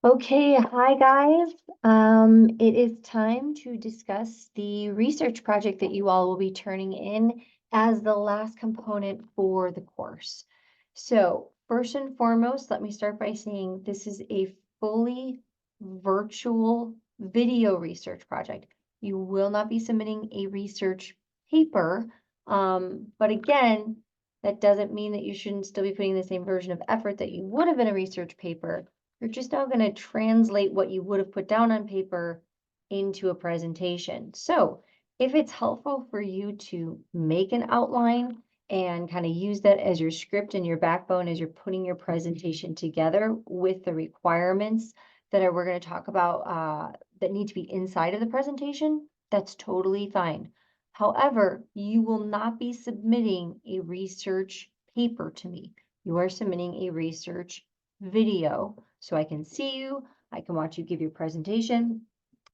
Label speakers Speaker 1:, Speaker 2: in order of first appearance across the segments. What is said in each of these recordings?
Speaker 1: Okay, hi guys. It is time to discuss the research project that you all will be turning in as the last component for the course. So first and foremost, let me start by saying this is a fully virtual video research project. You will not be submitting a research paper, but again, that doesn't mean that you shouldn't still be putting the same version of effort that you would have in a research paper. You're just now going to translate what you would have put down on paper into a presentation. So if it's helpful for you to make an outline and kind of use that as your script and your backbone as you're putting your presentation together with the requirements that we're going to talk about that need to be inside of the presentation, that's totally fine. However, you will not be submitting a research paper to me. You are submitting a research video so I can see you, I can watch you give your presentation.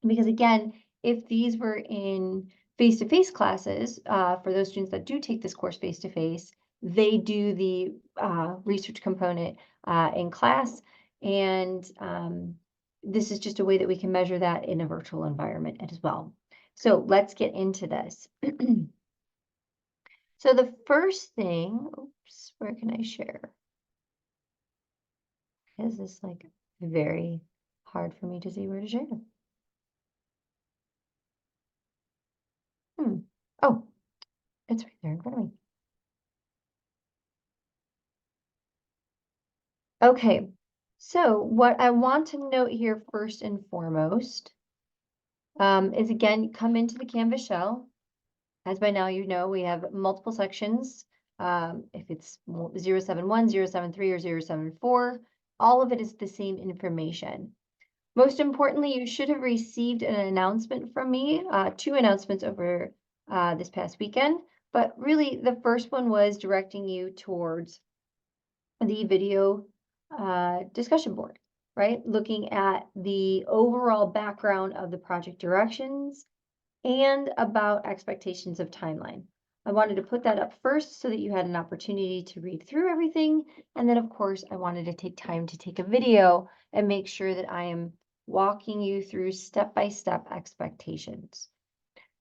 Speaker 1: Because again, if these were in face-to-face classes, for those students that do take this course face-to-face, they do the research component in class, and this is just a way that we can measure that in a virtual environment as well. So let's get into this. So the first thing, oops, where can I share? Is this like very hard for me to see where to share? Oh, it's right there in front of me. Okay, so what I want to note here first and foremost is again, come into the Canvas shell. As by now you know, we have multiple sections. If it's 071, 073, or 074, all of it is the same information. Most importantly, you should have received an announcement from me, two announcements over this past weekend, but really the first one was directing you towards the video discussion board, right? Looking at the overall background of the project directions and about expectations of timeline. I wanted to put that up first so that you had an opportunity to read through everything. And then of course, I wanted to take time to take a video and make sure that I am walking you through step-by-step expectations.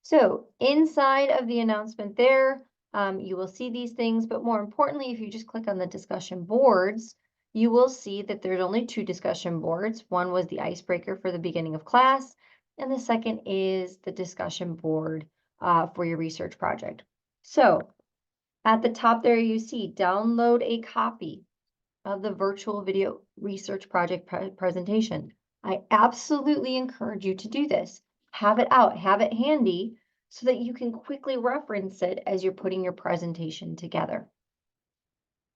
Speaker 1: So inside of the announcement there, you will see these things, but more importantly, if you just click on the discussion boards, you will see that there's only two discussion boards. One was the icebreaker for the beginning of class, and the second is the discussion board for your research project. So at the top there, you see download a copy of the virtual video research project presentation. I absolutely encourage you to do this. Have it out, have it handy so that you can quickly reference it as you're putting your presentation together.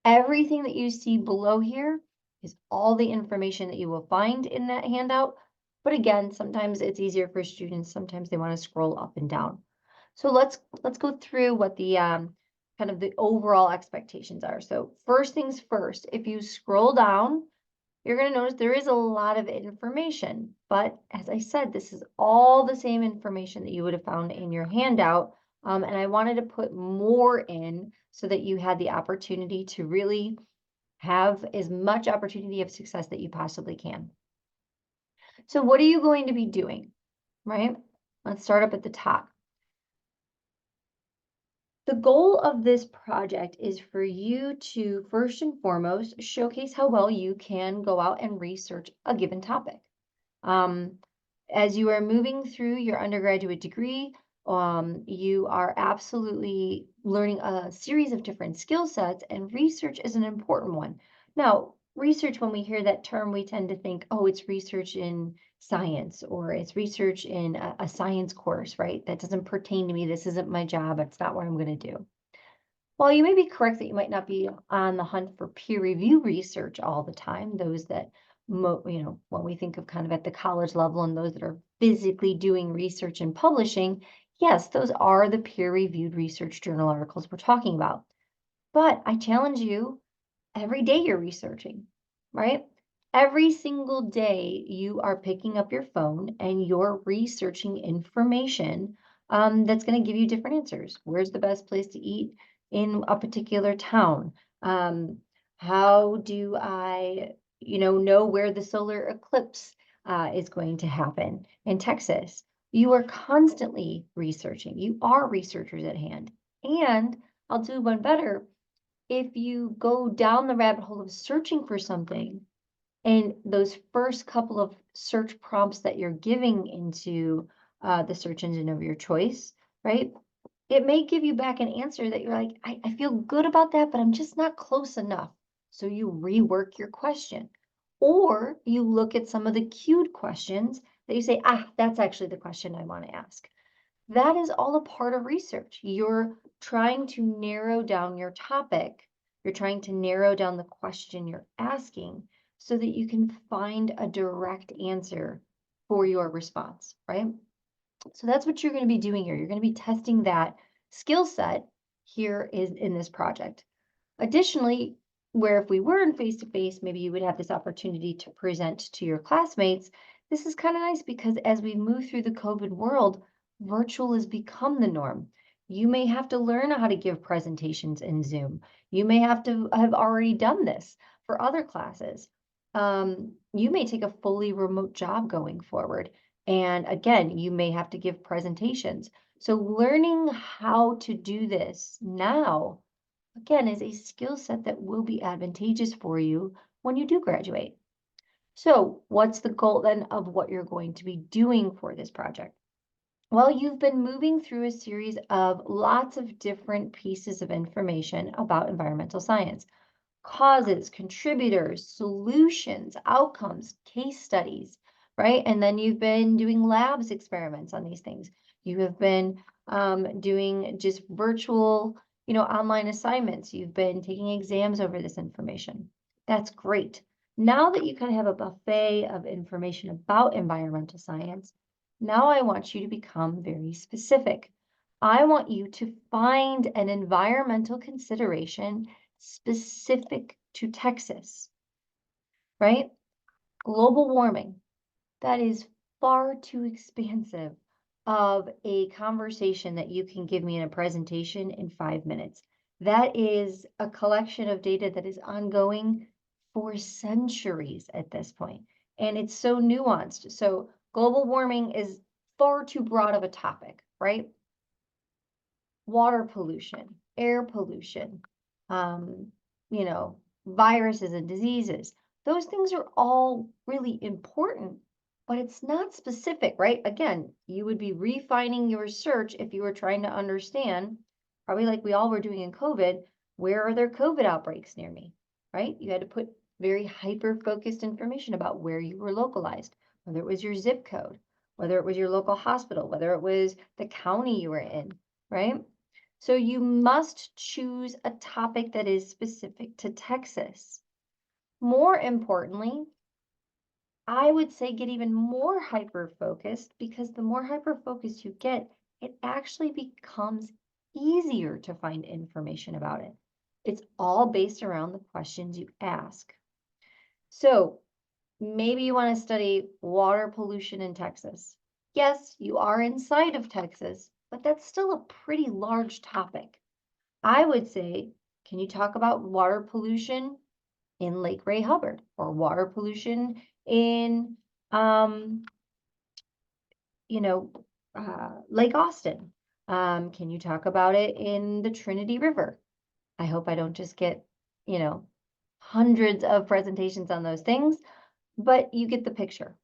Speaker 1: Everything that you see below here is all the information that you will find in that handout. But again, sometimes it's easier for students. Sometimes they want to scroll up and down. So let's go through what the kind of the overall expectations are. So first things first, if you scroll down, you're going to notice there is a lot of information. But as I said, this is all the same information that you would have found in your handout. And I wanted to put more in so that you had the opportunity to really have as much opportunity of success that you possibly can. So what are you going to be doing, right? Let's start up at the top. The goal of this project is for you to, first and foremost, showcase how well you can go out and research a given topic. As you are moving through your undergraduate degree, you are absolutely learning a series of different skill sets, and research is an important one. Now, research, when we hear that term, we tend to think, oh, it's research in science or it's research in a science course, right? That doesn't pertain to me. This isn't my job. It's not what I'm going to do. While you may be correct that you might not be on the hunt for peer review research all the time, those that, when we think of kind of at the college level and those that are physically doing research and publishing, yes, those are the peer-reviewed research journal articles we're talking about. But I challenge you, every day you're researching, right? Every single day you are picking up your phone and you're researching information that's going to give you different answers. Where's the best place to eat in a particular town? How do I, know where the solar eclipse is going to happen in Texas. You are constantly researching. You are researchers at hand. And I'll do one better. If you go down the rabbit hole of searching for something, and those first couple of search prompts that you're giving into the search engine of your choice, right? It may give you back an answer that you're like, I feel good about that, but I'm just not close enough. So you rework your question. Or you look at some of the cued questions that you say, that's actually the question I want to ask. That is all a part of research. You're trying to narrow down your topic. You're trying to narrow down the question you're asking so that you can find a direct answer for your response, right? So that's what you're going to be doing here. You're going to be testing that skill set here is in this project. Additionally, where if we were in face-to-face, maybe you would have this opportunity to present to your classmates. This is kind of nice because as we move through the COVID world, virtual has become the norm. You may have to learn how to give presentations in Zoom. You may have to have already done this for other classes. You may take a fully remote job going forward. And again, you may have to give presentations. So learning how to do this now, again, is a skill set that will be advantageous for you when you do graduate. So what's the goal then of what you're going to be doing for this project? Well, you've been moving through a series of lots of different pieces of information about environmental science. Causes, contributors, solutions, outcomes, case studies, right? And then you've been doing labs experiments on these things. You have been doing just virtual, online assignments. You've been taking exams over this information. That's great. Now that you kind of have a buffet of information about environmental science, now I want you to become very specific. I want you to find an environmental consideration specific to Texas, right? Global warming, that is far too expansive of a conversation that you can give me in a presentation in 5 minutes. That is a collection of data that is ongoing for centuries at this point, and it's so nuanced. So global warming is far too broad of a topic, right? Water pollution, air pollution, um, viruses and diseases. Those things are all really important, but it's not specific, right? Again, you would be refining your search if you were trying to understand, probably like we all were doing in COVID, where are there COVID outbreaks near me, right? You had to put very hyper-focused information about where you were localized, whether it was your zip code, whether it was your local hospital, whether it was the county you were in, right? So you must choose a topic that is specific to Texas. More importantly, I would say get even more hyper-focused because the more hyper-focused you get, it actually becomes easier to find information about it. It's all based around the questions you ask. So maybe you want to study water pollution in Texas. Yes, you are inside of Texas, but that's still a pretty large topic. I would say, can you talk about water pollution in Lake Ray Hubbard or water pollution in, Lake Austin? Can you talk about it in the Trinity River? I hope I don't just get, hundreds of presentations on those things, but you get the picture.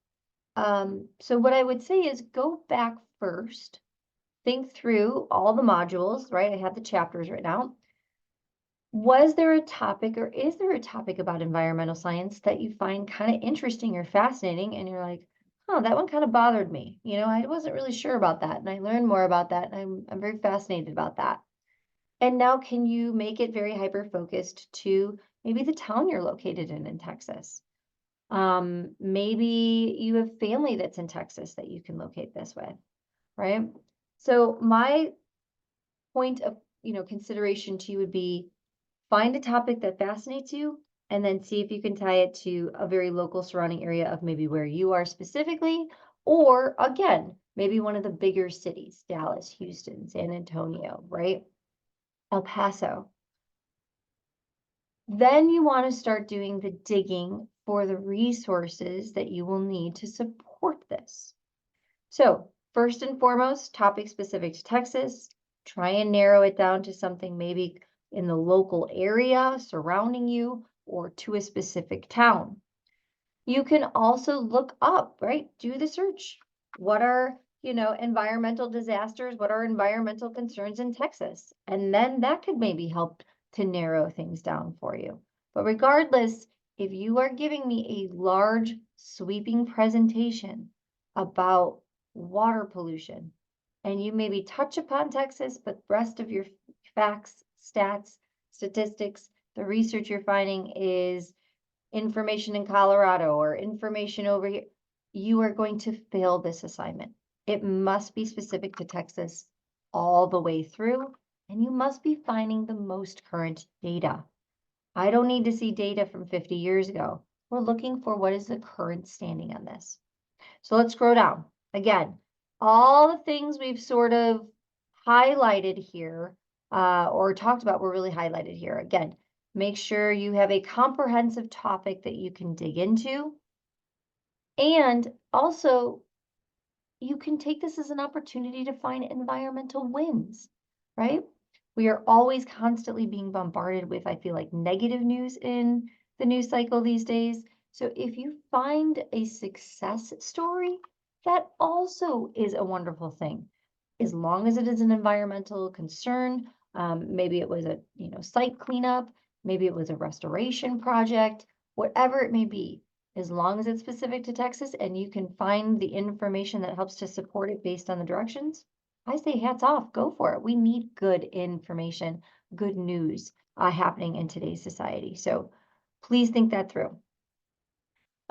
Speaker 1: So what I would say is go back first, think through all the modules, right? I have the chapters right now. Was there a topic or is there a topic about environmental science that you find kind of interesting or fascinating and you're like, oh, that one kind of bothered me. I wasn't really sure about that. And I learned more about that. And I'm very fascinated about that. And now can you make it very hyper-focused to maybe the town you're located in Texas? Maybe you have family that's in Texas that you can locate this with, right? So my point of, consideration to you would be find a topic that fascinates you and then see if you can tie it to a very local surrounding area of maybe where you are specifically, or again, maybe one of the bigger cities, Dallas, Houston, San Antonio, right? El Paso. Then you want to start doing the digging for the resources that you will need to support this. So first and foremost, topic specific to Texas. Try and narrow it down to something maybe in the local area surrounding you or to a specific town. You can also look up, right? Do the search. What are, environmental disasters? What are environmental concerns in Texas? And then that could maybe help to narrow things down for you. But regardless, if you are giving me a large sweeping presentation about water pollution, and you maybe touch upon Texas, but the rest of your facts, stats, statistics, the research you're finding is information in Colorado or information over here, you are going to fail this assignment. It must be specific to Texas all the way through, and you must be finding the most current data. I don't need to see data from 50 years ago. We're looking for what is the current standing on this. So let's scroll down. Again, all the things we've sort of highlighted here or talked about were really highlighted here. Again, make sure you have a comprehensive topic that you can dig into. And also, you can take this as an opportunity to find environmental wins, right? We are always constantly being bombarded with, I feel like, negative news in the news cycle these days. So if you find a success story, that also is a wonderful thing. As long as it is an environmental concern, maybe it was a site cleanup, maybe it was a restoration project, whatever it may be, as long as it's specific to Texas and you can find the information that helps to support it based on the directions, I say hats off, go for it. We need good information, good news happening in today's society. So please think that through.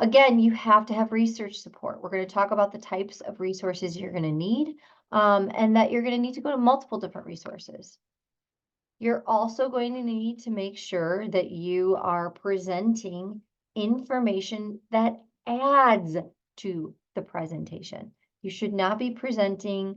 Speaker 1: Again, you have to have research support. We're going to talk about the types of resources you're going to need and that you're going to need to go to multiple different resources. You're also going to need to make sure that you are presenting information that adds to the presentation. You should not be presenting,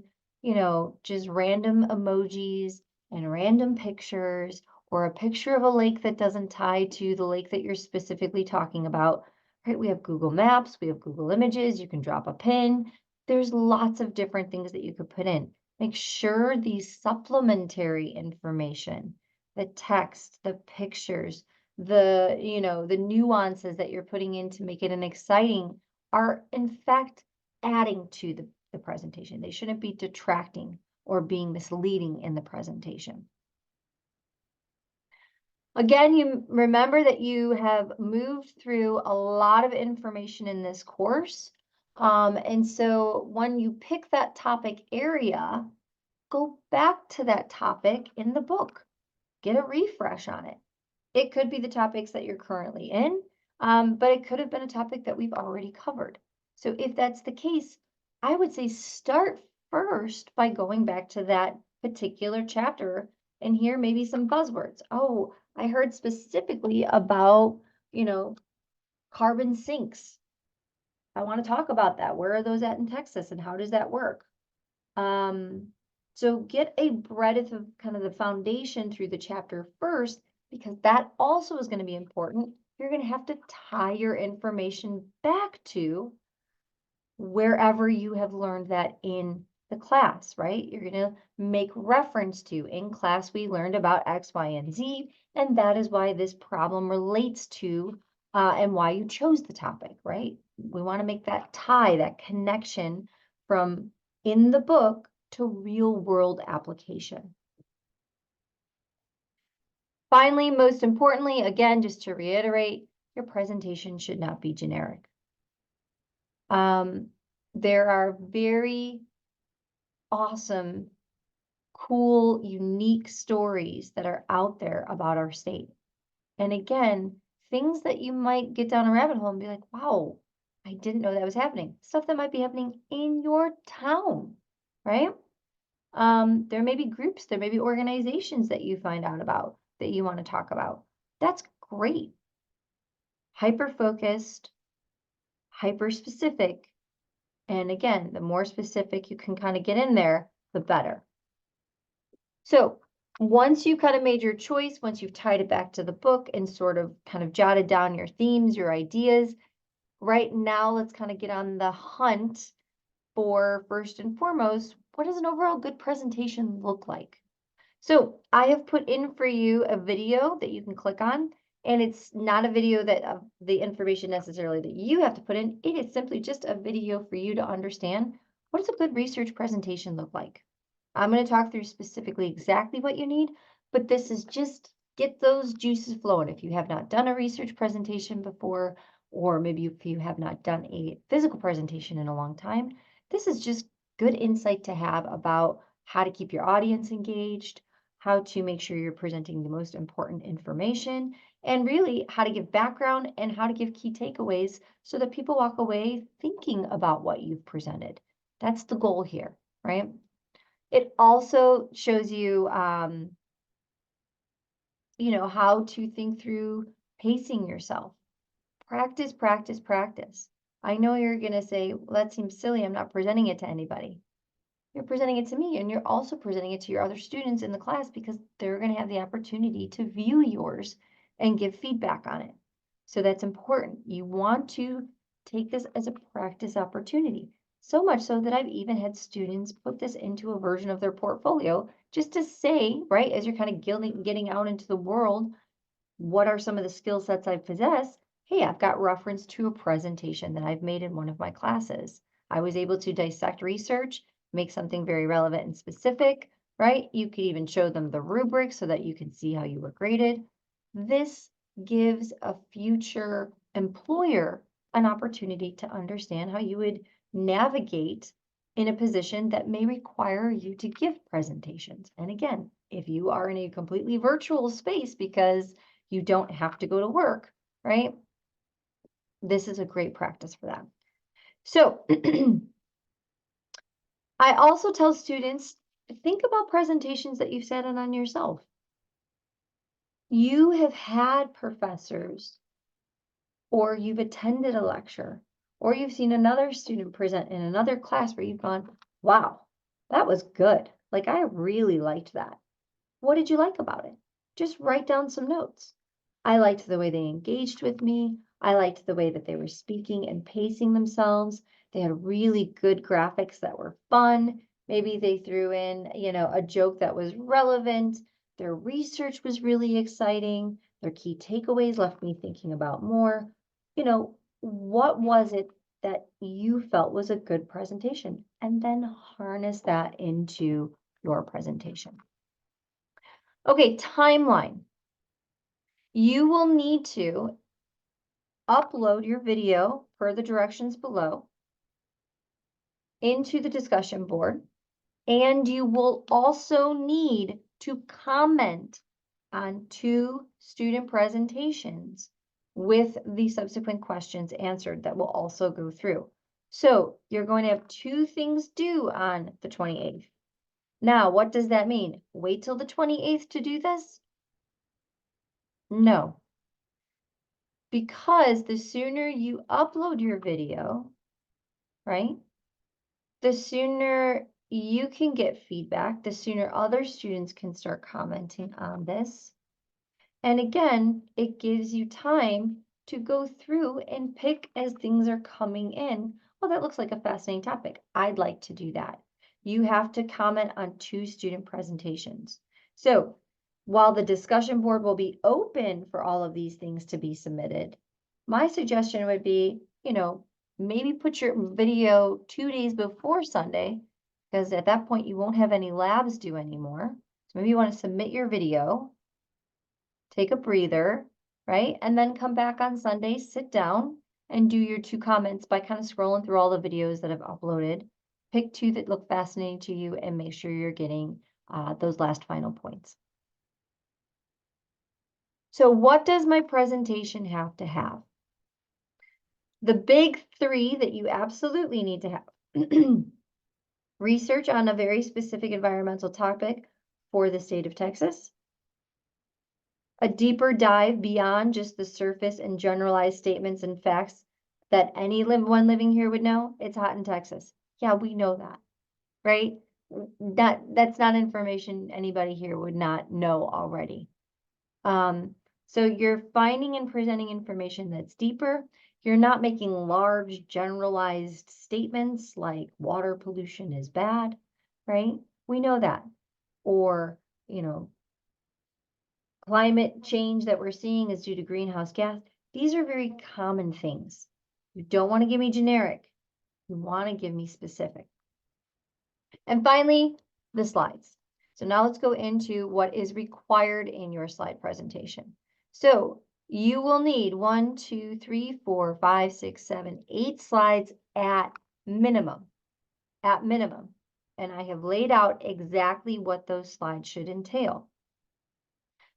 Speaker 1: just random emojis and random pictures or a picture of a lake that doesn't tie to the lake that you're specifically talking about. Right? We have Google Maps, we have Google Images, you can drop a pin. There's lots of different things that you could put in. Make sure these supplementary information, the text, the pictures, the nuances that you're putting in to make it an exciting are in fact adding to the presentation. They shouldn't be detracting or being misleading in the presentation. Again, you remember that you have moved through a lot of information in this course. And so when you pick that topic area, go back to that topic in the book. Get a refresh on it. It could be the topics that you're currently in, but it could have been a topic that we've already covered. So if that's the case, I would say start first by going back to that particular chapter and hear maybe some buzzwords. Oh, I heard specifically about, carbon sinks. I want to talk about that. Where are those at in Texas and how does that work? So get a breadth of kind of the foundation through the chapter first, because that also is going to be important. You're going to have to tie your information back to wherever you have learned that in the class, right? You're going to make reference to, in class, we learned about X, Y, and Z, and that is why this problem relates to and why you chose the topic, right? We want to make that tie, that connection from in the book to real world application. Finally, most importantly, again, just to reiterate, your presentation should not be generic. There are very awesome, cool, unique stories that are out there about our state. And again, things that you might get down a rabbit hole and be like, wow, I didn't know that was happening. Stuff that might be happening in your town, right? There may be groups, there may be organizations that you find out about that you want to talk about. That's great. Hyper-focused, hyper-specific. And again, the more specific you can kind of get in there, the better. So Once you kind of made your choice, once you've tied it back to the book and sort of kind of jotted down your themes, your ideas, right now let's kind of get on the hunt for, first and foremost, what does an overall good presentation look like? So I have put in for you a video that you can click on, and it's not a video that the information necessarily that you have to put in. It is simply just a video for you to understand what does a good research presentation look like. I'm going to talk through specifically exactly what you need, but this is just get those juices flowing. If you have not done a research presentation before, or maybe if you have not done a physical presentation in a long time, this is just good insight to have about how to keep your audience engaged, how to make sure you're presenting the most important information, and really how to give background and how to give key takeaways so that people walk away thinking about what you've presented. That's the goal here, right? It also shows you, how to think through pacing yourself. Practice, practice, practice. I know you're going to say, well, that seems silly. I'm not presenting it to anybody. You're presenting it to me, and you're also presenting it to your other students in the class because they're going to have the opportunity to view yours and give feedback on it. So that's important. You want to take this as a practice opportunity. So much so that I've even had students put this into a version of their portfolio just to say, right, as you're kind of getting out into the world, what are some of the skill sets I possess? Hey, I've got reference to a presentation that I've made in one of my classes. I was able to dissect research, make something very relevant and specific, right? You could even show them the rubric so that you can see how you were graded. This gives a future employer an opportunity to understand how you would navigate in a position that may require you to give presentations. And again, if you are in a completely virtual space because you don't have to go to work, right? This is a great practice for that. So I also tell students, think about presentations that you've sat in on yourself. You have had professors, or you've attended a lecture, or you've seen another student present in another class where you've gone, wow, that was good. Like, I really liked that. What did you like about it? Just write down some notes. I liked the way they engaged with me. I liked the way that they were speaking and pacing themselves. They had really good graphics that were fun. Maybe they threw in, a joke that was relevant. Their research was really exciting. Their key takeaways left me thinking about more. What was it that you felt was a good presentation? And then harness that into your presentation. Okay, timeline. You will need to upload your video per the directions below into the discussion board, and you will also need to comment on 2 student presentations with the subsequent questions answered that will also go through. So you're going to have 2 things due on the 28th. Now, what does that mean? Wait till the 28th to do this? No. Because the sooner you upload your video, right, the sooner you can get feedback, the sooner other students can start commenting on this. And again, it gives you time to go through and pick as things are coming in. Well, that looks like a fascinating topic. I'd like to do that. You have to comment on 2 student presentations. So while the discussion board will be open for all of these things to be submitted, my suggestion would be, maybe put your video 2 days before Sunday, because at that point you won't have any labs due anymore. So maybe you want to submit your video, take a breather, right? And then come back on Sunday, sit down and do your 2 comments by kind of scrolling through all the videos that I've uploaded. Pick 2 that look fascinating to you and make sure you're getting those last final points. So what does my presentation have to have? The big 3 that you absolutely need to have. Research on a very specific environmental topic for the state of Texas. A deeper dive beyond just the surface and generalized statements and facts that anyone living here would know. It's hot in Texas. Yeah, we know that, right? that's not information anybody here would not know already. So you're finding and presenting information that's deeper. You're not making large generalized statements like water pollution is bad, right? We know that. Or, you know, climate change that we're seeing is due to greenhouse gas. These are very common things. You don't want to give me generic. You want to give me specific. And finally, the slides. So now let's go into what is required in your slide presentation. So you will need 1, 2, 3, 4, 5, 6, 7, 8 slides at minimum. At minimum. And I have laid out exactly what those slides should entail.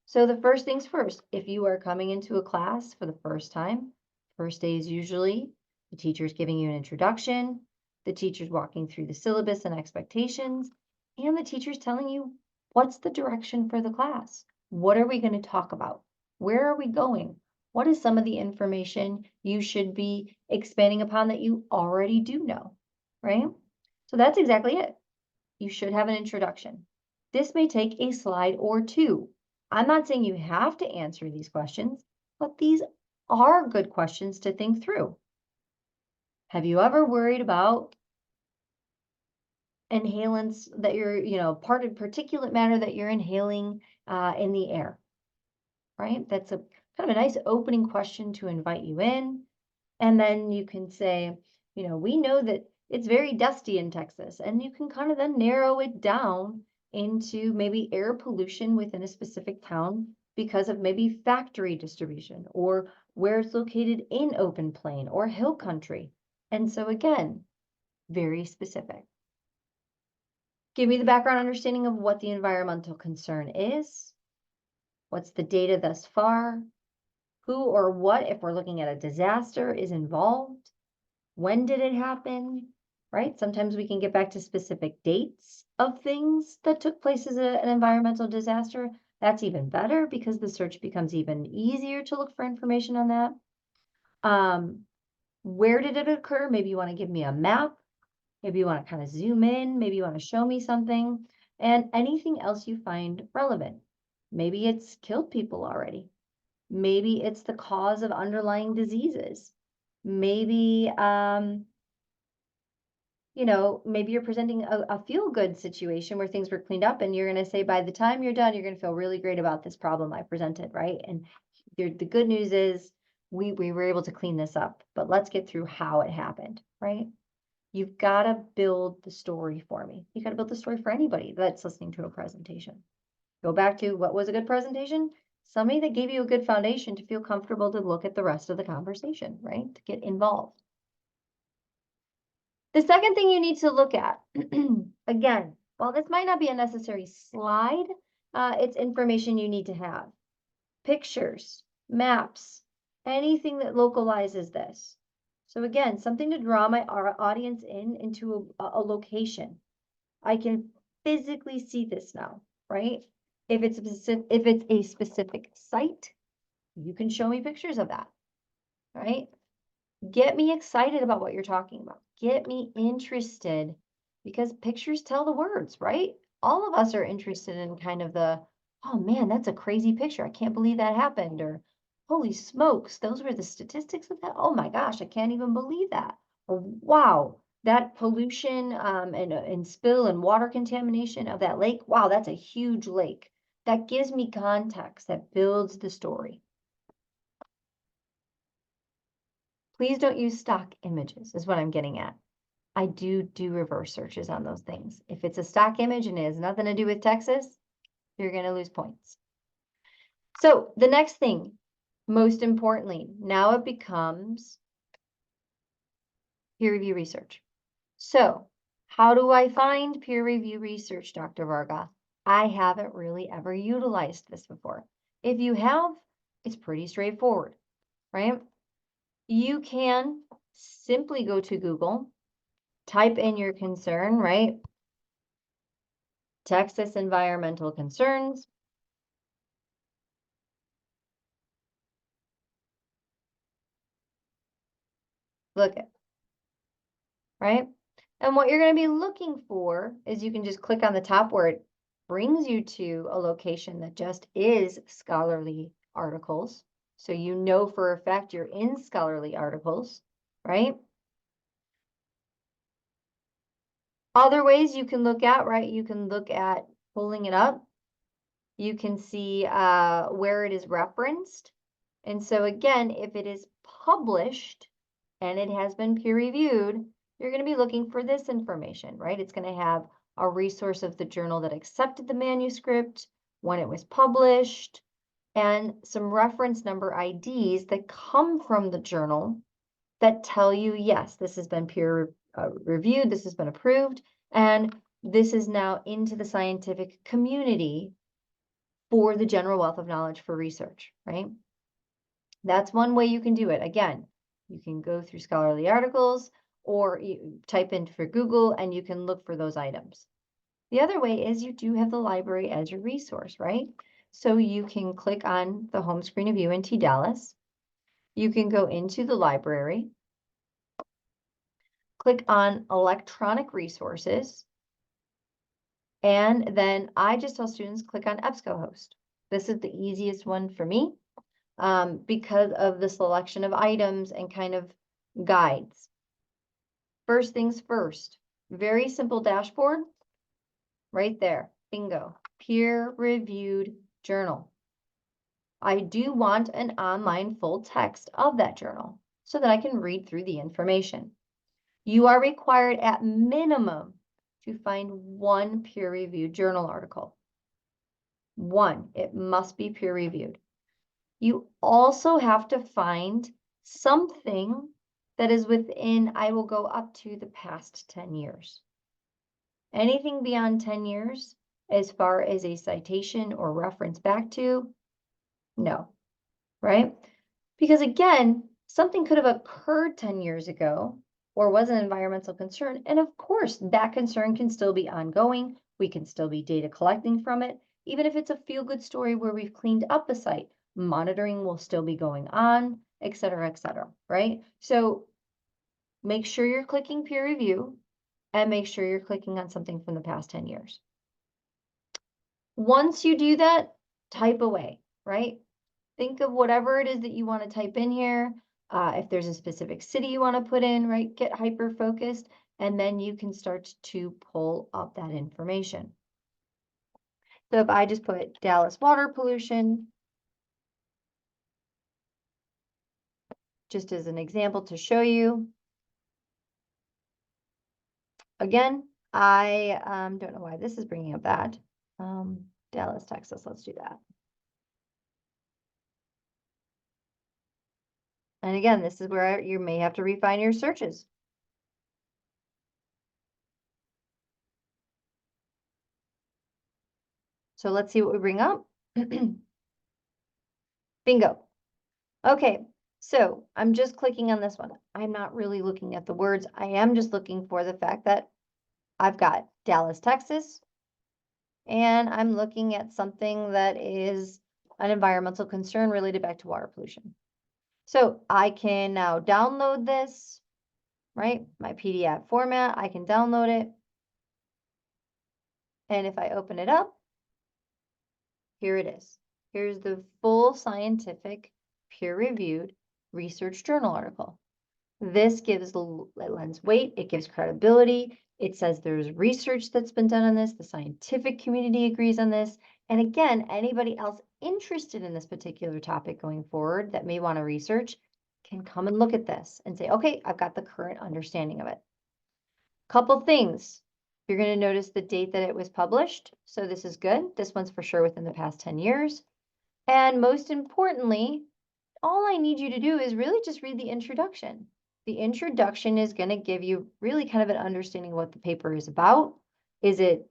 Speaker 1: So the first things first, if you are coming into a class for the first time, first day is usually the teacher's giving you an introduction, the teacher's walking through the syllabus and expectations, and the teacher's telling you what's the direction for the class. What are we going to talk about? Where are we going? What is some of the information you should be expanding upon that you already do know, right? So that's exactly it. You should have an introduction. This may take a slide or two. I'm not saying you have to answer these questions, but these are good questions to think through. Have you ever worried about inhalants that you're, particulate matter that you're inhaling in the air, right? That's a kind of a nice opening question to invite you in. And then you can say, we know that it's very dusty in Texas, and you can kind of then narrow it down into maybe air pollution within a specific town because of maybe factory distribution or where it's located in open plain or hill country. And so again, very specific. Give me the background understanding of what the environmental concern is. What's the data thus far? Who or what, if we're looking at a disaster, is involved? When did it happen? Right? Sometimes we can get back to specific dates of things that took place as an environmental disaster. That's even better because the search becomes even easier to look for information on that. Where did it occur? Maybe you want to give me a map. Maybe you want to kind of zoom in. Maybe you want to show me something. And anything else you find relevant. Maybe it's killed people already. Maybe it's the cause of underlying diseases. Maybe, maybe you're presenting a feel-good situation where things were cleaned up and you're going to say, by the time you're done, you're going to feel really great about this problem I presented, right? And the good news is we were able to clean this up, but let's get through how it happened, right? You've got to build the story for me. You got to build the story for anybody that's listening to a presentation. Go back to what was a good presentation? Somebody that gave you a good foundation to feel comfortable to look at the rest of the conversation, right? To get involved. The second thing you need to look at, again, while this might not be a necessary slide, it's information you need to have. Pictures, maps, anything that localizes this. So again, something to draw my audience into a location. I can physically see this now, right? If it's a specific site, you can show me pictures of that, right? Get me excited about what you're talking about. Get me interested because pictures tell the words, right? All of us are interested in kind of oh man, that's a crazy picture. I can't believe that happened. Or holy smokes, those were the statistics of that. Oh my gosh, I can't even believe that. Or wow, that pollution and spill and water contamination of that lake. Wow, that's a huge lake. That gives me context that builds the story. Please don't use stock images is what I'm getting at. I do reverse searches on those things. If it's a stock image and it has nothing to do with Texas, you're going to lose points. So the next thing, most importantly, now it becomes peer review research. So how do I find peer review research, Dr. Varga? I haven't really ever utilized this before. If you have, it's pretty straightforward, right? You can simply go to Google, type in your concern, right? Texas environmental concerns. Look at, right? And what you're going to be looking for is you can just click on the top where it brings you to a location that just is scholarly articles. So you know for a fact you're in scholarly articles, right? Other ways you can look at, right? You can look at pulling it up. You can see where it is referenced. And so again, if it is published and it has been peer reviewed, you're going to be looking for this information, right? It's going to have a resource of the journal that accepted the manuscript, when it was published, and some reference number IDs that come from the journal that tell you, yes, this has been peer reviewed, this has been approved, and this is now into the scientific community for the general wealth of knowledge for research, right? That's one way you can do it. Again, you can go through scholarly articles or you type in for Google and you can look for those items. The other way is you do have the library as your resource, right? So you can click on the home screen of UNT Dallas. You can go into the library, click on electronic resources, and then I just tell students click on EBSCOhost. This is the easiest one for me because of the selection of items and kind of guides. First things first, very simple dashboard right there. Bingo, peer-reviewed journal. I do want an online full text of that journal so that I can read through the information. You are required at minimum to find one peer-reviewed journal article. One, it must be peer-reviewed. You also have to find something that is within, I will go up to the past 10 years. Anything beyond 10 years, as far as a citation or reference back to, no, right? Because again, something could have occurred 10 years ago or was an environmental concern. And of course, that concern can still be ongoing. We can still be data collecting from it. Even if it's a feel-good story where we've cleaned up a site, monitoring will still be going on, et cetera, right? So make sure you're clicking peer review and make sure you're clicking on something from the past 10 years. Once you do that, type away, right? Think of whatever it is that you want to type in here. If there's a specific city you want to put in, right? Get hyper-focused, and then you can start to pull up that information. So if I just put Dallas water pollution, just as an example to show you. Again, I don't know why this is bringing up that. Dallas, Texas, let's do that. And again, this is where you may have to refine your searches. So let's see what we bring up. Bingo. Okay, so I'm just clicking on this one. I'm not really looking at the words. I am just looking for the fact that I've got Dallas, Texas, and I'm looking at something that is an environmental concern related back to water pollution. So I can now download this, right? My PDF format, I can download it. And if I open it up, here it is. Here's the full scientific peer-reviewed research journal article. This gives it lends weight, it gives credibility. It says there's research that's been done on this. The scientific community agrees on this. And again, anybody else interested in this particular topic going forward that may want to research can come and look at this and say, okay, I've got the current understanding of it. Couple things. You're going to notice the date that it was published. So this is good. This one's for sure within the past 10 years. And most importantly, all I need you to do is really just read the introduction. The introduction is going to give you really kind of an understanding of what the paper is about. Is it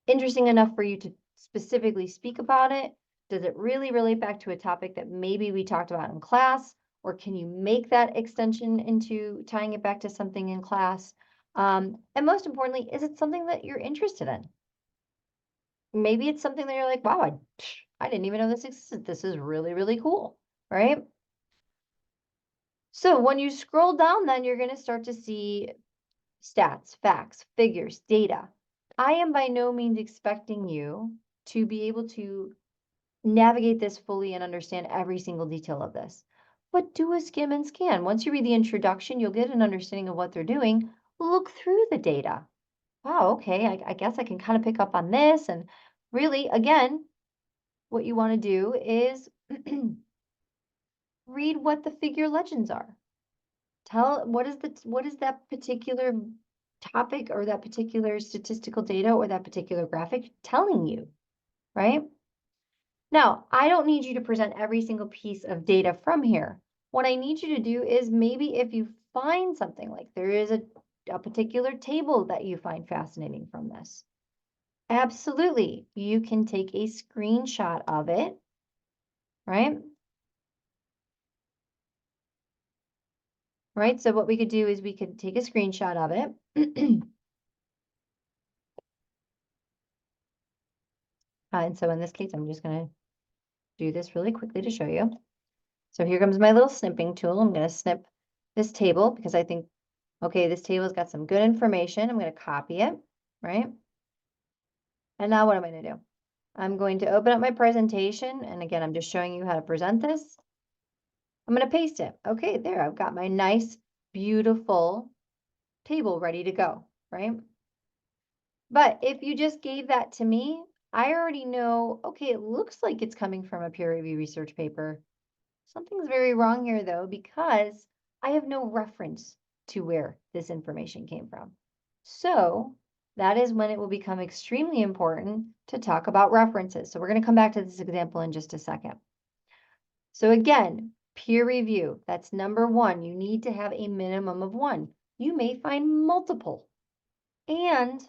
Speaker 1: interesting enough for you to specifically speak about it? Does it really relate back to a topic that maybe we talked about in class? Or can you make that extension into tying it back to something in class? And most importantly, is it something that you're interested in? Maybe it's something that you're like, wow, I didn't even know this existed. This is really, really cool, right? So when you scroll down, then you're going to start to see stats, facts, figures, data. I am by no means expecting you to be able to navigate this fully and understand every single detail of this. But do a skim and scan. Once you read the introduction, you'll get an understanding of what they're doing. Look through the data. Wow, okay, I guess I can kind of pick up on this. And really, again, what you want to do is read what the figure legends are. Tell what is that particular topic or that particular statistical data or that particular graphic telling you, right? Now, I don't need you to present every single piece of data from here. What I need you to do is maybe if you find something like there is a particular table that you find fascinating from this, absolutely, you can take a screenshot of it, right? Right, so what we could do is we could take a screenshot of it. And so in this case, I'm just going to do this really quickly to show you. So here comes my little snipping tool. I'm going to snip this table because I think, okay, this table's got some good information. I'm going to copy it, right? And now what am I going to do? I'm going to open up my presentation. And again, I'm just showing you how to present this. I'm going to paste it. Okay, there, I've got my nice, beautiful table ready to go, right? But if you just gave that to me, I already know, okay, it looks like it's coming from a peer review research paper. Something's very wrong here though, because I have no reference to where this information came from. So that is when it will become extremely important to talk about references. So we're going to come back to this example in just a second. So again, peer review, that's number one. You need to have a minimum of one. You may find multiple. And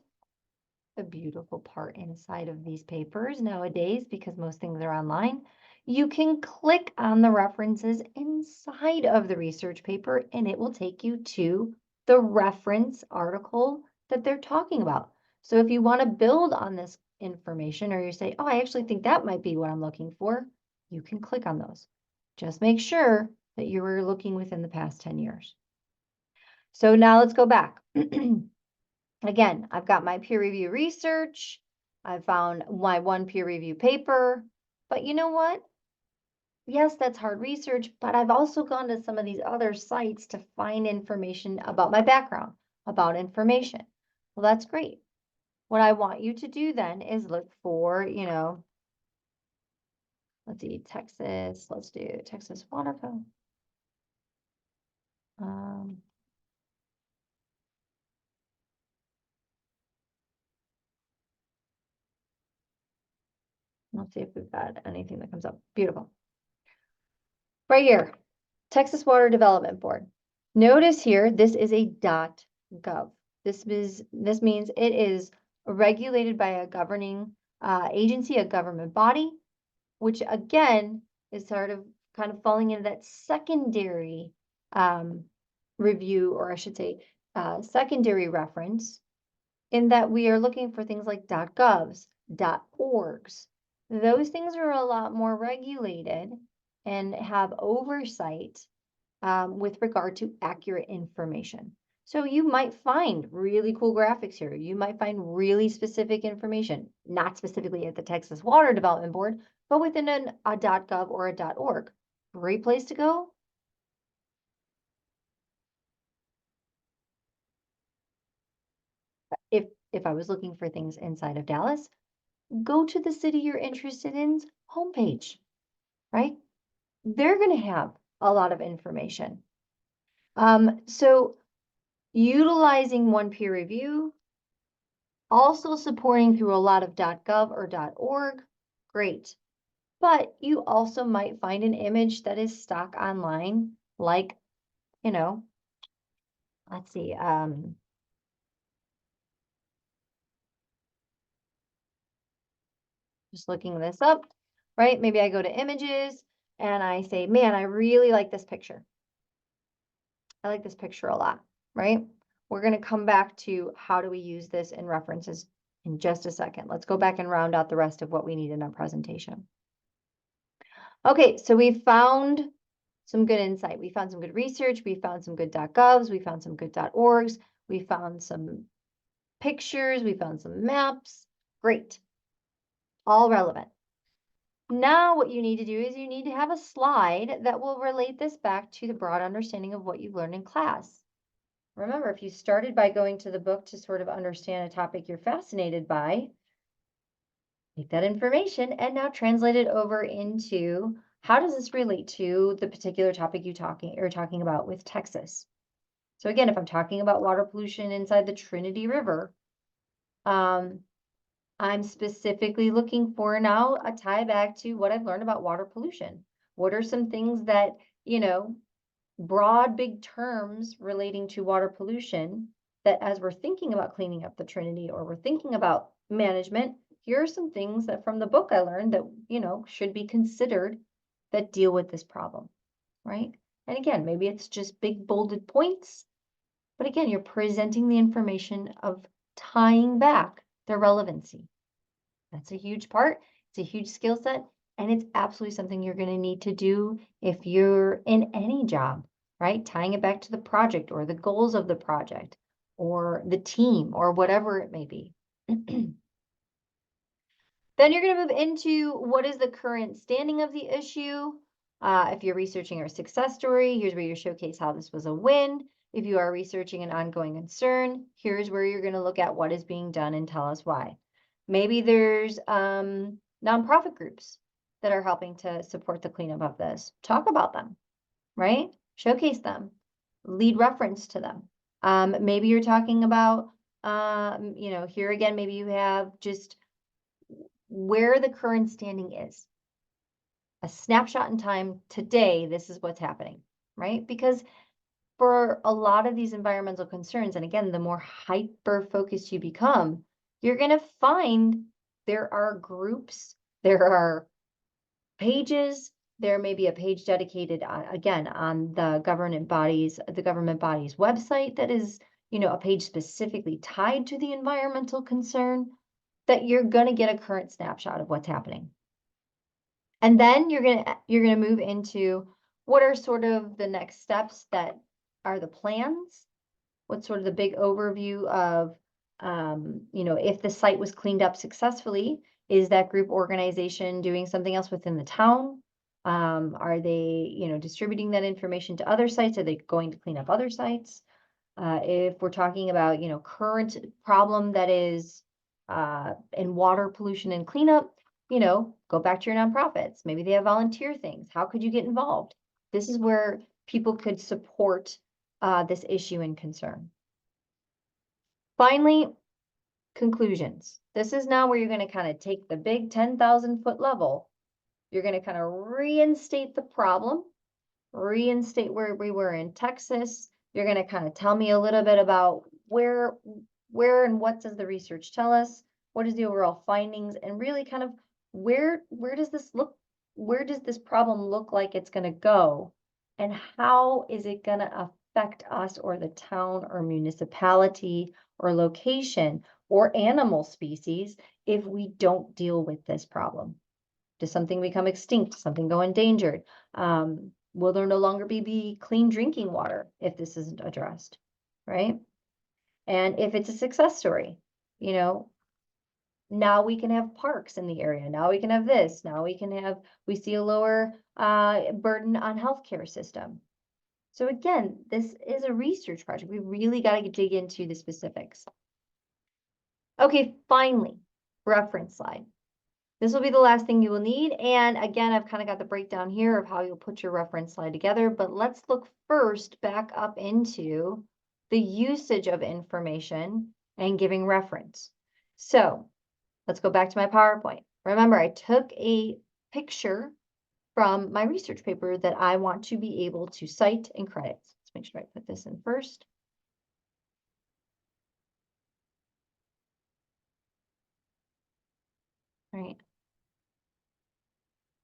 Speaker 1: the beautiful part inside of these papers nowadays, because most things are online, you can click on the references inside of the research paper and it will take you to the reference article that they're talking about. So if you want to build on this information or you say, oh, I actually think that might be what I'm looking for, you can click on those. Just make sure that you were looking within the past 10 years. So now let's go back. Again, I've got my peer review research. I found my one peer review paper, but you know what? Yes, that's hard research, but I've also gone to some of these other sites to find information about my background, about information. Well, that's great. What I want you to do then is look for, let's see, Texas, let's do Texas waterfowl. Let's see if we've got anything that comes up. Beautiful. Right here, Texas Water Development Board. Notice here, this is a .gov. This means it is regulated by a governing agency, a government body, which again is sort of kind of falling into that secondary review, or I should say secondary reference, in that we are looking for things like .govs, .orgs. Those things are a lot more regulated and have oversight with regard to accurate information. So you might find really cool graphics here. You might find really specific information, not specifically at the Texas Water Development Board, but within a .gov or a .org. Great place to go. If I was looking for things inside of Dallas, go to the city you're interested in's homepage, right? They're going to have a lot of information. So utilizing one peer review, also supporting through a lot of .gov or .org, great. But you also might find an image that is stock online, like, let's see, just looking this up, right? Maybe I go to images and I say, man, I really like this picture. I like this picture a lot, right? We're going to come back to how do we use this in references in just a second. Let's go back and round out the rest of what we need in our presentation. Okay, so we found some good insight. We found some good research. We found some good .govs. We found some good .orgs. We found some pictures, we found some maps. Great. All relevant. Now what you need to do is you need to have a slide that will relate this back to the broad understanding of what you've learned in class. Remember, if you started by going to the book to sort of understand a topic you're fascinated by, take that information and now translate it over into how does this relate to the particular topic you're talking about with Texas. So again, if I'm talking about water pollution inside the Trinity River, I'm specifically looking for now a tie back to what I've learned about water pollution. What are some things that, broad, big terms relating to water pollution that as we're thinking about cleaning up the Trinity or we're thinking about management, here are some things that from the book I learned that, should be considered that deal with this problem, right? And again, maybe it's just big bolded points, but again, you're presenting the information of tying back the relevancy. That's a huge part. It's a huge skill set, and it's absolutely something you're going to need to do if you're in any job, right? Tying it back to the project or the goals of the project or the team or whatever it may be. Then you're going to move into what is the current standing of the issue. If you're researching a success story, here's where you showcase how this was a win. If you are researching an ongoing concern, here's where you're going to look at what is being done and tell us why. Maybe there's nonprofit groups that are helping to support the cleanup of this. Talk about them, right? Showcase them. Lead reference to them. Maybe you're talking about, here again, maybe you have just where the current standing is. A snapshot in time today, this is what's happening, right? Because for a lot of these environmental concerns, and again, the more hyper-focused you become, you're going to find there are groups, there are pages, there may be a page dedicated, again, on the government body's website that is, a page specifically tied to the environmental concern, that you're going to get a current snapshot of what's happening. And then you're going to move into what are sort of the next steps that are the plans. What's sort of the big overview of, if the site was cleaned up successfully, is that group organization doing something else within the town? Are they, distributing that information to other sites? Are they going to clean up other sites? If we're talking about, current problem that is in water pollution and cleanup, go back to your nonprofits. Maybe they have volunteer things. How could you get involved? This is where people could support this issue and concern. Finally, conclusions. This is now where you're going to kind of take the big 10,000-foot level. You're going to kind of reinstate the problem, reinstate where we were in Texas. You're going to kind of tell me a little bit about where and what does the research tell us? What is the overall findings? And really kind of where does this problem look like it's going to go? And how is it going to affect us or the town or municipality or location or animal species if we don't deal with this problem? Does something become extinct? Something go endangered? Will there no longer be clean drinking water if this isn't addressed, right? And if it's a success story, now we can have parks in the area. Now we can have this. Now we see a lower burden on healthcare system. So again, this is a research project. We really got to dig into the specifics. Okay, finally, reference slide. This will be the last thing you will need. And again, I've kind of got the breakdown here of how you'll put your reference slide together, but let's look first back up into the usage of information and giving reference. So let's go back to my PowerPoint. Remember, I took a picture from my research paper that I want to be able to cite and credit. Let's make sure I put this in first. All right.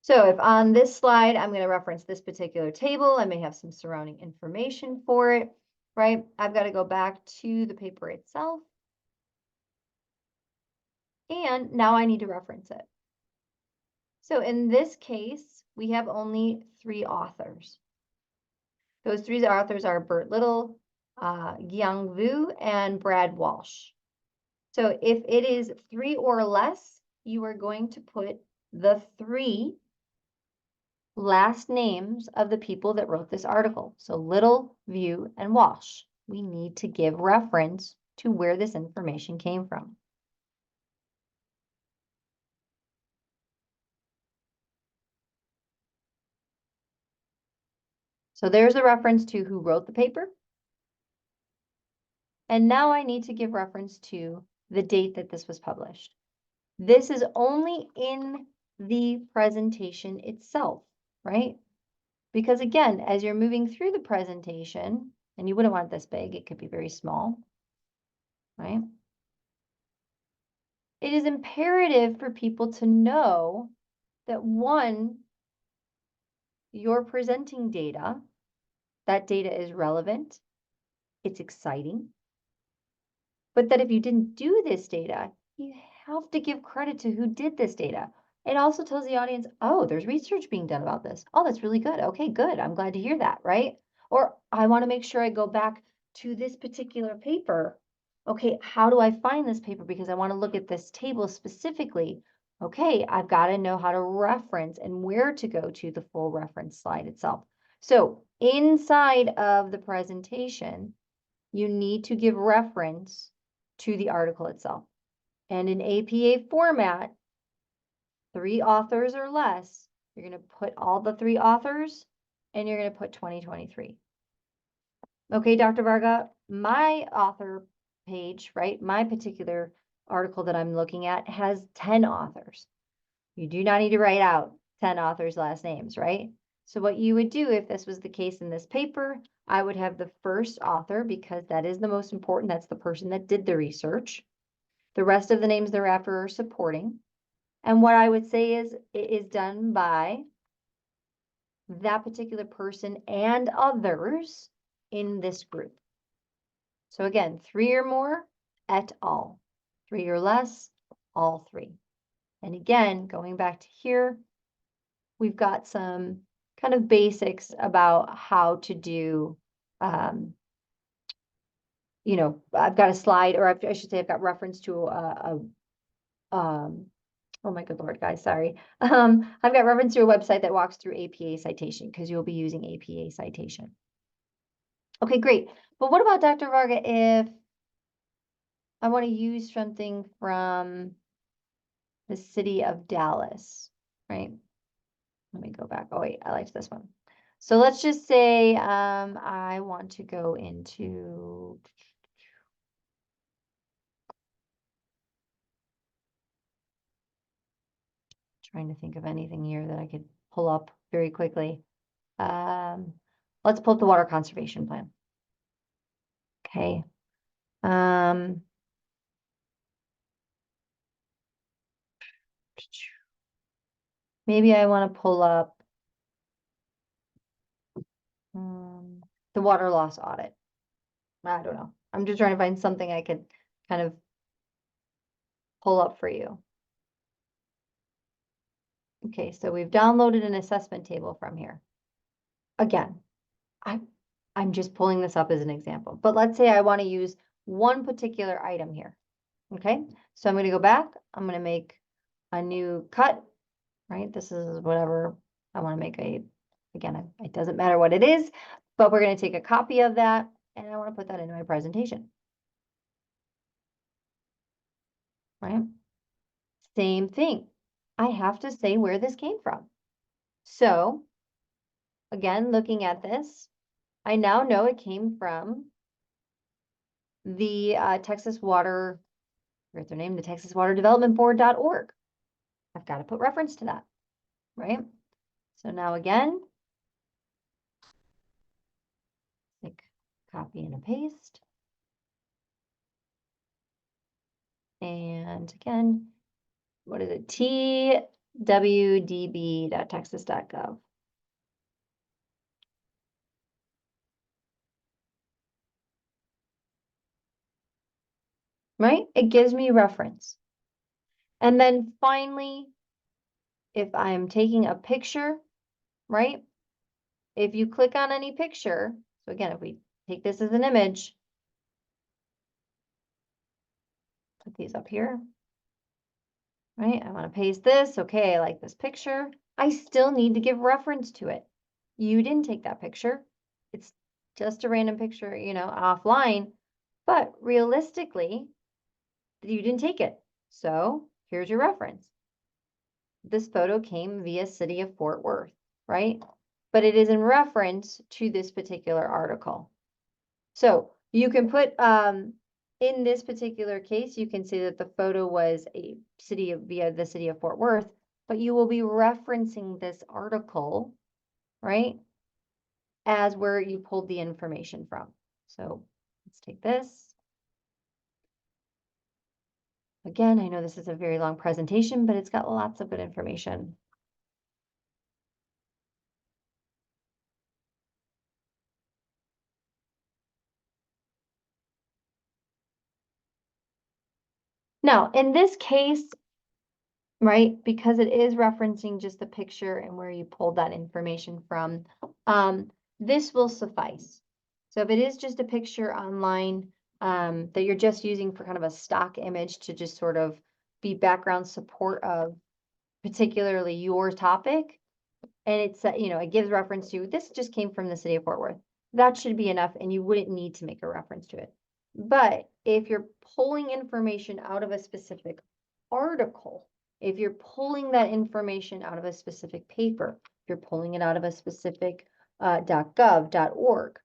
Speaker 1: So if on this slide, I'm going to reference this particular table, I may have some surrounding information for it, right? I've got to go back to the paper itself. And now I need to reference it. So in this case, we have only 3 authors. Those 3 authors are Bert Little, Gyang Vu, and Brad Walsh. So if it is 3 or less, you are going to put the 3 last names of the people that wrote this article. So Little, Vu, and Walsh. We need to give reference to where this information came from. So there's a reference to who wrote the paper. And now I need to give reference to the date that this was published. This is only in the presentation itself, right? Because again, as you're moving through the presentation, and you wouldn't want it this big, it could be very small, right? It is imperative for people to know that one, you're presenting data, that data is relevant, it's exciting, but that if you didn't do this data, you have to give credit to who did this data. It also tells the audience, oh, there's research being done about this. Oh, that's really good. Okay, good. I'm glad to hear that, right? Or I want to make sure I go back to this particular paper. Okay, how do I find this paper? Because I want to look at this table specifically. Okay, I've got to know how to reference and where to go to the full reference slide itself. So inside of the presentation, you need to give reference to the article itself. And in APA format, 3 authors or less, you're going to put all the 3 authors and you're going to put 2023. Okay, Dr. Varga, my author page, right? My particular article that I'm looking at has 10 authors. You do not need to write out 10 authors' last names, right? So what you would do if this was the case in this paper, I would have the first author because that is the most important. That's the person that did the research. The rest of the names thereafter are supporting. And what I would say is it is done by that particular person and others in this group. So again, 3 or more, et al. 3 or less, all 3. And again, going back to here, we've got some kind of basics about how to do, you know, I've got a slide, or I should say I've got reference to oh my good Lord, guys, sorry. I've got reference to a website that walks through APA citation because you'll be using APA citation. Okay, great. But what about Dr. Varga if I want to use something from the city of Dallas, right? Let me go back. Oh wait, I liked this one. So let's just say I want to go into trying to think of anything here that I could pull up very quickly. Let's pull up the water conservation plan. Okay. Maybe I want to pull up the water loss audit. I don't know. I'm just trying to find something I could kind of pull up for you. Okay, so we've downloaded an assessment table from here. Again, I'm just pulling this up as an example, but let's say I want to use one particular item here. Okay, so I'm going to go back. I'm going to make a new cut, right? This is whatever I want to make again, it doesn't matter what it is, but we're going to take a copy of that and I want to put that into my presentation. Right? Same thing. I have to say where this came from. So again, looking at this, I now know it came from the Texas Water, where's their name? The Texas Water Development Board.org. I've got to put reference to that, right? So now again, like copy and a paste. And again, what is it? twdb.texas.gov. Right? It gives me reference. And then finally, if I'm taking a picture, right? If you click on any picture, so again, if we take this as an image. Put these up here, right? I want to paste this. Okay, I like this picture. I still need to give reference to it. You didn't take that picture. It's just a random picture, offline, but realistically, you didn't take it. So here's your reference. This photo came via City of Fort Worth, right? But it is in reference to this particular article. So you can put, in this particular case, you can say that the photo was via the City of Fort Worth, but you will be referencing this article, right, as where you pulled the information from. So let's take this. Again, I know this is a very long presentation, but it's got lots of good information. Now, in this case, right, because it is referencing just the picture and where you pulled that information from, this will suffice. So if it is just a picture online that you're just using for kind of a stock image to just sort of be background support of particularly your topic, and it's, it gives reference to, this just came from the City of Fort Worth, that should be enough and you wouldn't need to make a reference to it. But if you're pulling information out of a specific article, if you're pulling that information out of a specific paper, if you're pulling it out of a specific .gov.org,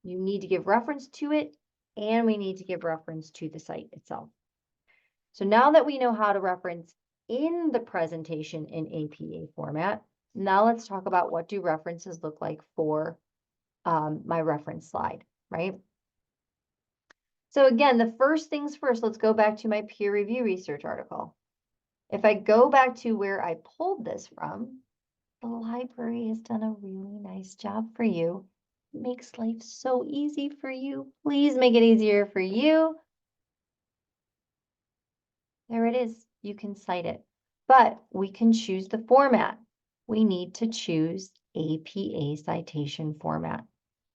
Speaker 1: you need to give reference to it, and we need to give reference to the site itself. So now that we know how to reference in the presentation in APA format, now let's talk about what do references look like for my reference slide, right? So again, the first things first, let's go back to my peer review research article. If I go back to where I pulled this from, the library has done a really nice job for you. It makes life so easy for you. Please make it easier for you. There it is. You can cite it, but we can choose the format. We need to choose APA citation format.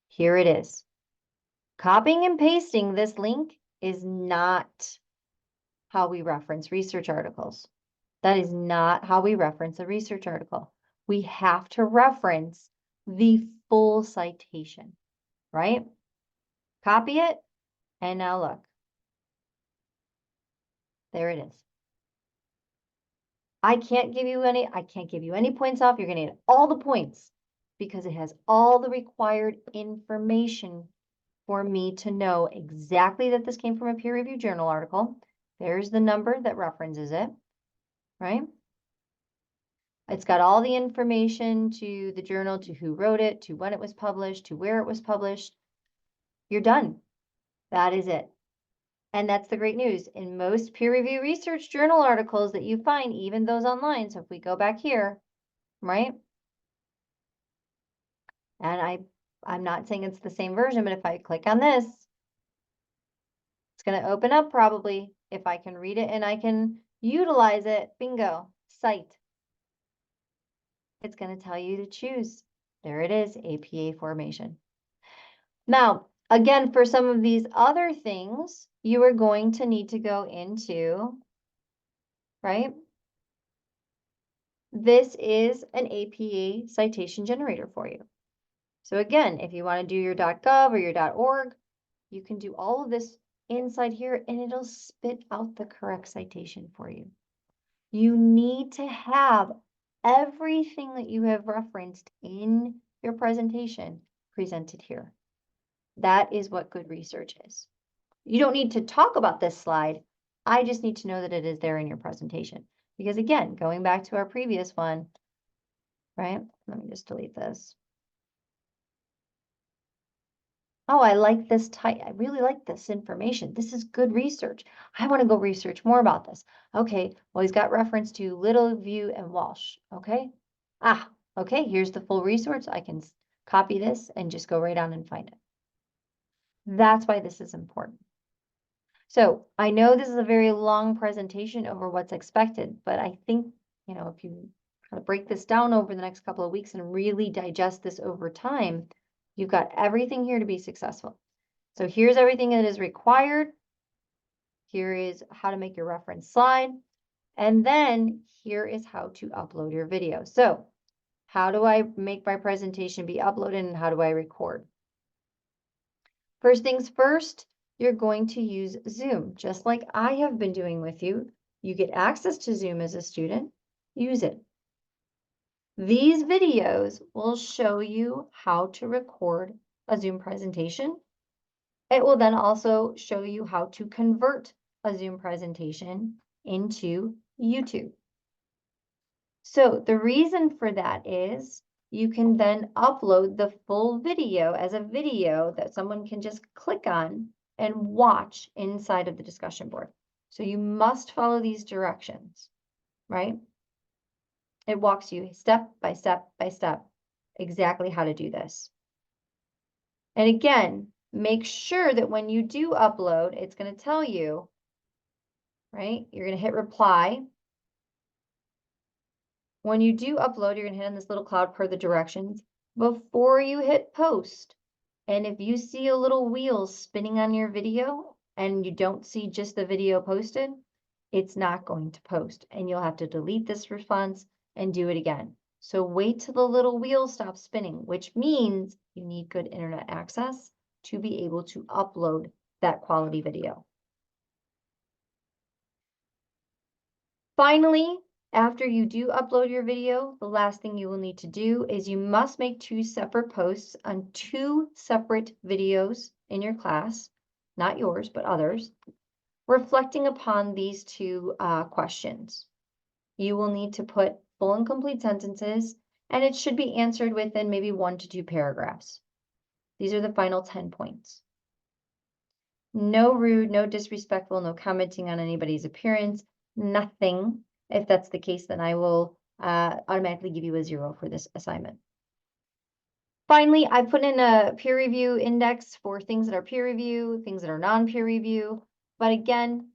Speaker 1: Here it is. Copying and pasting this link is not how we reference research articles. That is not how we reference a research article. We have to reference the full citation, right? Copy it, and now look. There it is. I can't give you any points off. You're going to get all the points because it has all the required information for me to know exactly that this came from a peer-reviewed journal article. There's the number that references it, right? It's got all the information to the journal, to who wrote it, to when it was published, to where it was published. You're done. That is it. And that's the great news. In most peer-reviewed research journal articles that you find, even those online, so if we go back here, right? And I'm not saying it's the same version, but if I click on this, it's going to open up probably. If I can read it and I can utilize it, bingo, cite. It's going to tell you to choose. There it is, APA formation. Now, again, for some of these other things, you are going to need to go into, right? This is an APA citation generator for you. So again, if you want to do your .gov or your .org, you can do all of this inside here and it'll spit out the correct citation for you. You need to have everything that you have referenced in your presentation presented here. That is what good research is. You don't need to talk about this slide. I just need to know that it is there in your presentation. Because again, going back to our previous one, right? Let me just delete this. Oh, I like this type. I really like this information. This is good research. I want to go research more about this. Okay, well, he's got reference to Littleview and Walsh. Okay. Okay, here's the full resource. I can copy this and just go right on and find it. That's why this is important. So I know this is a very long presentation over what's expected, but I think, if you kind of break this down over the next couple of weeks and really digest this over time, you've got everything here to be successful. So here's everything that is required. Here is how to make your reference slide. And then here is how to upload your video. So how do I make my presentation be uploaded and how do I record? First things first, you're going to use Zoom, just like I have been doing with you. You get access to Zoom as a student, use it. These videos will show you how to record a Zoom presentation. It will then also show you how to convert a Zoom presentation into YouTube. So the reason for that is you can then upload the full video as a video that someone can just click on and watch inside of the discussion board. So you must follow these directions, right? It walks you step by step by step exactly how to do this. And again, make sure that when you do upload, it's going to tell you, right? You're going to hit reply. When you do upload, you're going to hit on this little cloud per the directions before you hit post. And if you see a little wheel spinning on your video and you don't see just the video posted, it's not going to post and you'll have to delete this response and do it again. So wait till the little wheel stops spinning, which means you need good internet access to be able to upload that quality video. Finally, after you do upload your video, the last thing you will need to do is you must make 2 separate posts on 2 separate videos in your class, not yours, but others, reflecting upon these 2 questions. You will need to put full and complete sentences, and it should be answered within maybe 1 to 2 paragraphs. These are the final 10 points. No rude, no disrespectful, no commenting on anybody's appearance, nothing. If that's the case, then I will automatically give you a 0 for this assignment. Finally, I put in a peer review index for things that are peer review, things that are non-peer review. But again,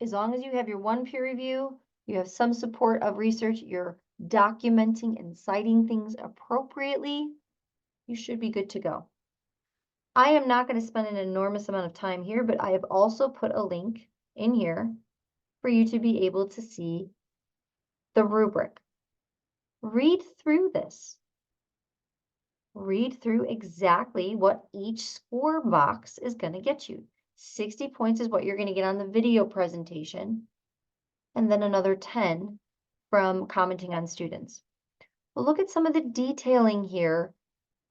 Speaker 1: as long as you have your 1 peer review, you have some support of research, you're documenting and citing things appropriately, you should be good to go. I am not going to spend an enormous amount of time here, but I have also put a link in here for you to be able to see the rubric. Read through this. Read through exactly what each score box is going to get you. 60 points is what you're going to get on the video presentation, and then another 10 from commenting on students. Well, look at some of the detailing here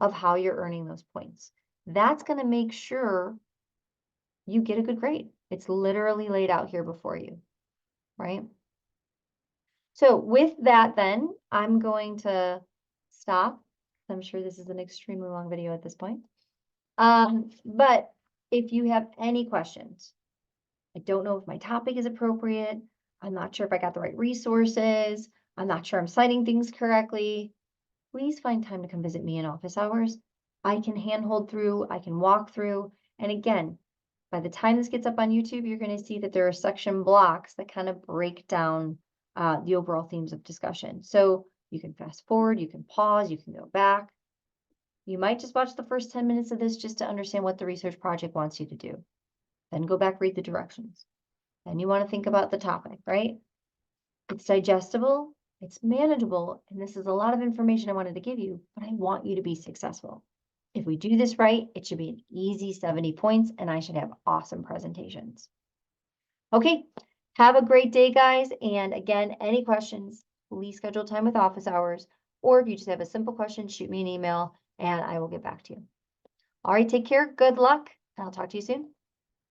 Speaker 1: of how you're earning those points. That's going to make sure you get a good grade. It's literally laid out here before you, right? So with that, then I'm going to stop. I'm sure this is an extremely long video at this point. But if you have any questions, I don't know if my topic is appropriate. I'm not sure if I got the right resources. I'm not sure I'm citing things correctly. Please find time to come visit me in office hours. I can handhold through, I can walk through. And again, by the time this gets up on YouTube, you're going to see that there are section blocks that kind of break down the overall themes of discussion. So you can fast forward, you can pause, you can go back. You might just watch the first 10 minutes of this just to understand what the research project wants you to do. Then go back, read the directions. Then you want to think about the topic, right? It's digestible, it's manageable, and this is a lot of information I wanted to give you, but I want you to be successful. If we do this right, it should be an easy 70 points, and I should have awesome presentations. Okay, have a great day, guys. And again, any questions, please schedule time with office hours, or if you just have a simple question, shoot me an email, and I will get back to you. All right, take care, good luck, and I'll talk to you soon.